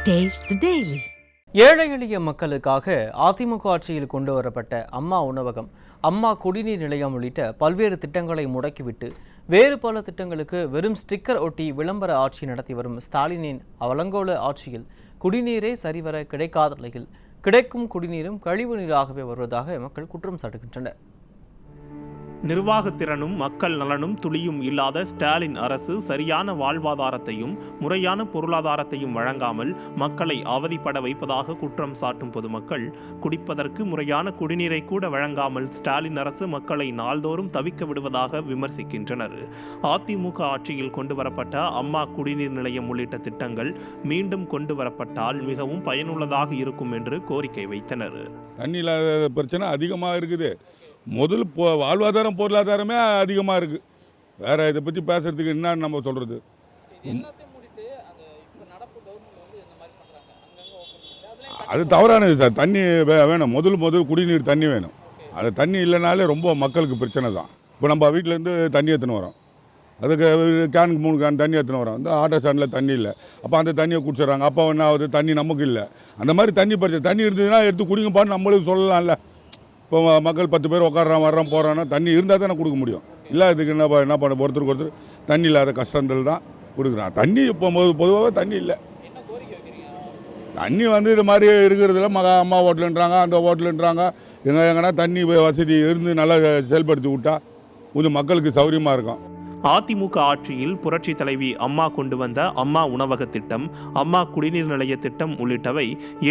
Taste the Daily. ஏழை எளிய மக்களுக்காக அதிமுக ஆட்சியில் கொண்டு வரப்பட்ட அம்மா உணவகம், அம்மா குடிநீர் நிலையம் உள்ளிட்ட பல்வேறு திட்டங்களை முடக்கிவிட்டு வேறு பல திட்டங்களுக்கு வெறும் ஸ்டிக்கர் ஒட்டி விளம்பர ஆட்சி நடத்தி வரும் ஸ்டாலினின் அலங்கோல ஆட்சியில் குடிநீரே சரிவர கிடைக்காத நிலையில் கிடைக்கும் குடிநீரும் கழிவு நீராகவே வருவதாக மக்கள் குற்றம் சாட்டுகின்றனர். நிர்வாகத்திறனும் மக்கள் நலனும் துளியும் இல்லாத ஸ்டாலின் அரசு சரியான வாழ்வாதாரத்தையும் முறையான பொருளாதாரத்தையும் வழங்காமல் மக்களை அவதிப்பட வைப்பதாக குற்றம் சாட்டும் பொதுமக்கள், குடிப்பதற்கு முறையான குடிநீரை கூட வழங்காமல் ஸ்டாலின் அரசு மக்களை நாள்தோறும் தவிக்க விடுவதாக விமர்சிக்கின்றனர். அதிமுக ஆட்சியில் கொண்டுவரப்பட்ட அம்மா குடிநீர் நிலையம் உள்ளிட்ட திட்டங்கள் மீண்டும் கொண்டுவரப்பட்டால் மிகவும் பயனுள்ளதாக இருக்கும் என்று கோரிக்கை வைத்தனர். தண்ணி இல்லாத பிரச்சனை அதிகமாக இருக்குது. முதல் வாழ்வாதாரம் பொருளாதாரமே அதிகமாக இருக்குது. வேறு இதை பற்றி பேசுகிறதுக்கு என்ன நம்ம சொல்கிறது? அது தவறானது சார். தண்ணி வேணும். முதல் குடிநீர் தண்ணி வேணும். அது தண்ணி இல்லைனாலே ரொம்ப மக்களுக்கு பிரச்சனை தான். இப்போ நம்ம வீட்டிலேருந்து தண்ணி எடுத்துன்னு வரோம். அதுக்கு கேனுக்கு 3 கேன் தண்ணி எடுத்துன்னு வரோம். இந்த ஆட்டோ ஸ்டாண்டில் தண்ணி இல்லை. அப்போ அந்த தண்ணியை குடிச்சிட்றாங்க. அப்போ என்ன ஆகுது? தண்ணி நமக்கு இல்லை. அந்த மாதிரி தண்ணி பிரச்சனை. தண்ணி இருந்ததுன்னா எடுத்து குடிங்கப்பான்னு நம்மளுக்கு சொல்லலாம்ல. இப்போ மக்கள் 10 பேர் உட்காடுறான் வர்றான் போகிறான்னா தண்ணி இருந்தால் தானே கொடுக்க முடியும். இல்லை இதுக்கு என்ன பண்ண ஒருத்தருக்கு ஒருத்தர் தண்ணி இல்லாத கஷ்டங்கள் தான் கொடுக்குறான். தண்ணி இப்போ பொதுவாகவே தண்ணி இல்லை. தண்ணி இது மாதிரி இருக்கிறதுல அம்மா ஹோட்டலுன்றாங்க, அந்த ஹோட்டலுன்றாங்க. எங்கன்னா தண்ணி வசதி இருந்து நல்லா செயல்படுத்தி விட்டால் கொஞ்சம் மக்களுக்கு சௌகரியமாக இருக்கும். அதிமுக ஆட்சியில் புரட்சி தலைவி அம்மா கொண்டு வந்த அம்மா உணவக திட்டம், அம்மா குடிநீர் நிலைய திட்டம் உள்ளிட்டவை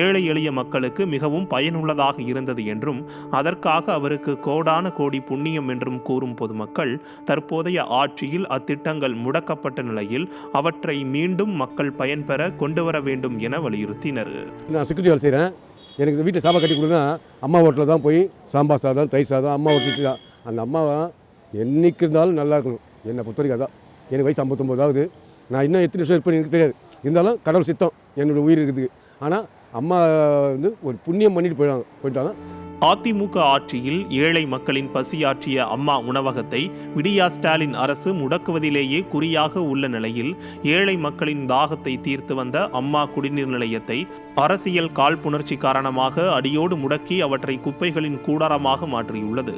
ஏழை எளிய மக்களுக்கு மிகவும் பயனுள்ளதாக இருந்தது என்றும் அதற்காக அவருக்கு கோடான கோடி புண்ணியம் என்றும் கூறும் பொதுமக்கள், தற்போதைய ஆட்சியில் அத்திட்டங்கள் முடக்கப்பட்ட நிலையில் அவற்றை மீண்டும் மக்கள் பயன்பெற கொண்டு வர வேண்டும் என வலியுறுத்தினர். நான் செக்யூரிட்டி வேலை செய்கிறேன். எனக்கு வீட்டில் சாப்பாடு கட்டி கொடுங்க. அம்மா ஹோட்டலில் தான் போய் சாம்பார் சாதம், தயிர் சாதம், அம்மா ஹோட்டலுக்கு தான். அந்த அம்மாவை என்றைக்கு இருந்தாலும் நல்லா இருக்கணும். என்னை பொறுத்த வரைக்கும் அதான். எனக்கு வயசு 59 நான் இன்னும் எத்தனை வருஷம் இருப்பேன்னு எனக்கு தெரியாது. இருந்தாலும் கடவுள் சித்தம் என்னோடய உயிர் இருக்குது. ஆனால் அம்மா ஒரு புண்ணியம் பண்ணிட்டு போயிட்டாங்க. அதிமுக ஆட்சியில் ஏழை மக்களின் பசியாற்றிய அம்மா உணவகத்தை விடியா ஸ்டாலின் அரசு முடக்குவதிலேயே குறியாக உள்ள நிலையில் ஏழை மக்களின் தாகத்தை தீர்த்து வந்த அம்மா குடிநீர் நிலையத்தை அரசியல் காழ்ப்புணர்ச்சி காரணமாக அடியோடு முடக்கி அவற்றை குப்பைகளின் கூடாரமாக மாற்றியுள்ளது.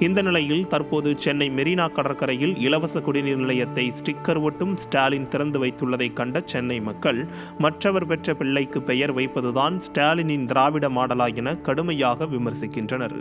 இந்த நிலையில் தற்போது சென்னை மெரினா கடற்கரையில் இலவச குடிநீர் நிலையத்தை ஸ்டிக்கர் ஒட்டும் ஸ்டாலின் திறந்து வைத்துள்ளதை கண்ட சென்னை மக்கள், மற்றவர் பெற்ற பிள்ளைக்கு பெயர் வைப்பதுதான் ஸ்டாலினின் திராவிட மாடலா என கடுமையாக விமர்சிக்கின்றனர்.